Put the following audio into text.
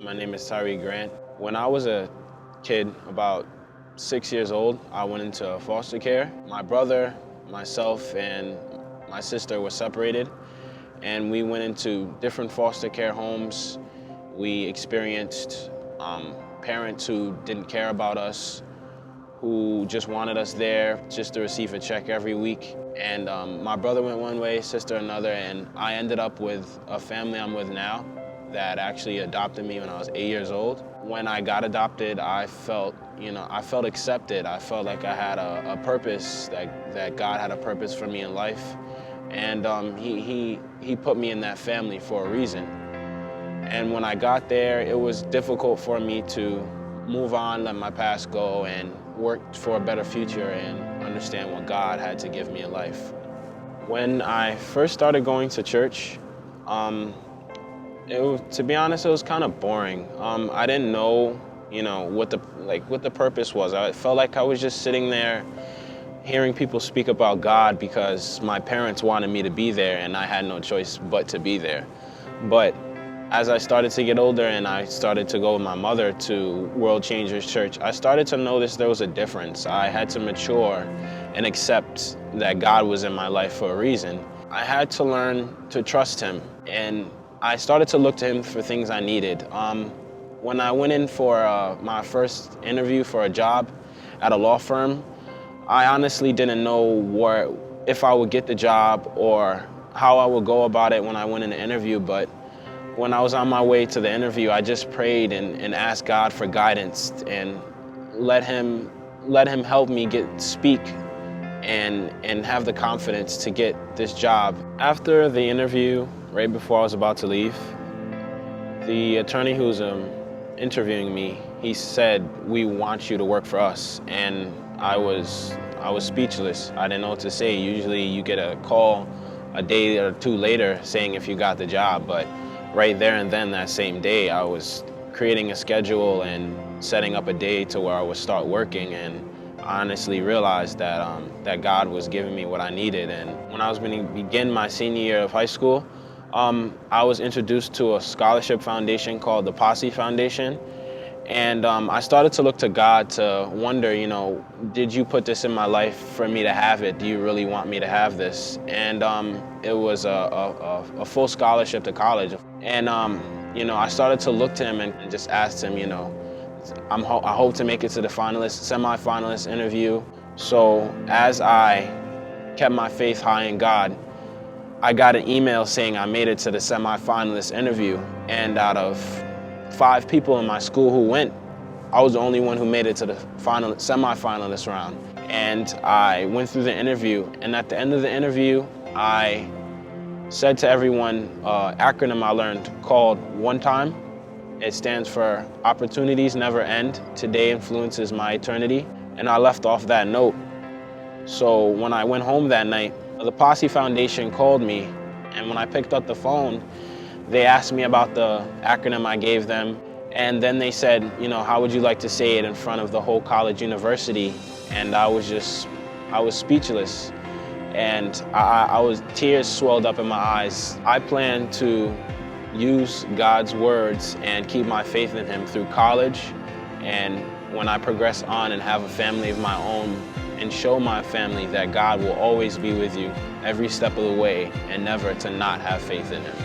My name is Tyree Grant. When I was a kid, about 6 years old, I went into foster care. My brother, myself, and my sister were separated, and we went into different foster care homes. We experienced parents who didn't care about us, who just wanted us there just to receive a check every week. And my brother went one way, sister another, and I ended up with a family I'm with now that actually adopted me when I was 8 years old. When I got adopted, I felt accepted. I felt like I had a purpose, that God had a purpose for me in life. And he put me in that family for a reason. And when I got there, it was difficult for me to move on, let my past go, and work for a better future and understand what God had to give me in life. When I first started going to church, to be honest, it was kind of boring. I didn't know, what the purpose was. I felt like I was just sitting there hearing people speak about God because my parents wanted me to be there and I had no choice but to be there. But as I started to get older and I started to go with my mother to World Changers Church, I started to notice there was a difference. I had to mature and accept that God was in my life for a reason. I had to learn to trust Him, and I started to look to Him for things I needed. When I went in for my first interview for a job at a law firm, I honestly didn't know if I would get the job or how I would go about it when I went in the interview. But when I was on my way to the interview, I just prayed and asked God for guidance and let Him help me speak and have the confidence to get this job. After the interview, right before I was about to leave, the attorney who was interviewing me, he said, "We want you to work for us." And I was speechless. I didn't know what to say. Usually you get a call a day or two later saying if you got the job, but right there and then that same day, I was creating a schedule and setting up a day to where I would start working, and I honestly realized that God was giving me what I needed. And when I was going to begin my senior year of high school, I was introduced to a scholarship foundation called the Posse Foundation. And I started to look to God to wonder, did you put this in my life for me to have it? Do you really want me to have this? And it was a full scholarship to college. And, I started to look to Him and just asked Him, I hope to make it to the semi-finalist interview. So as I kept my faith high in God, I got an email saying I made it to the semi-finalist interview. And out of 5 people in my school who went, I was the only one who made it to the semi-finalist round. And I went through the interview, and at the end of the interview, I said to everyone an acronym I learned called One Time. It stands for Opportunities Never End, Today Influences My Eternity. And I left off that note. So when I went home that night, the Posse Foundation called me, and when I picked up the phone, they asked me about the acronym I gave them, and then they said, how would you like to say it in front of the whole college university? And I was speechless, and tears swelled up in my eyes. I plan to use God's words and keep my faith in Him through college, and when I progress on and have a family of my own, and show my family that God will always be with you every step of the way and never to not have faith in Him.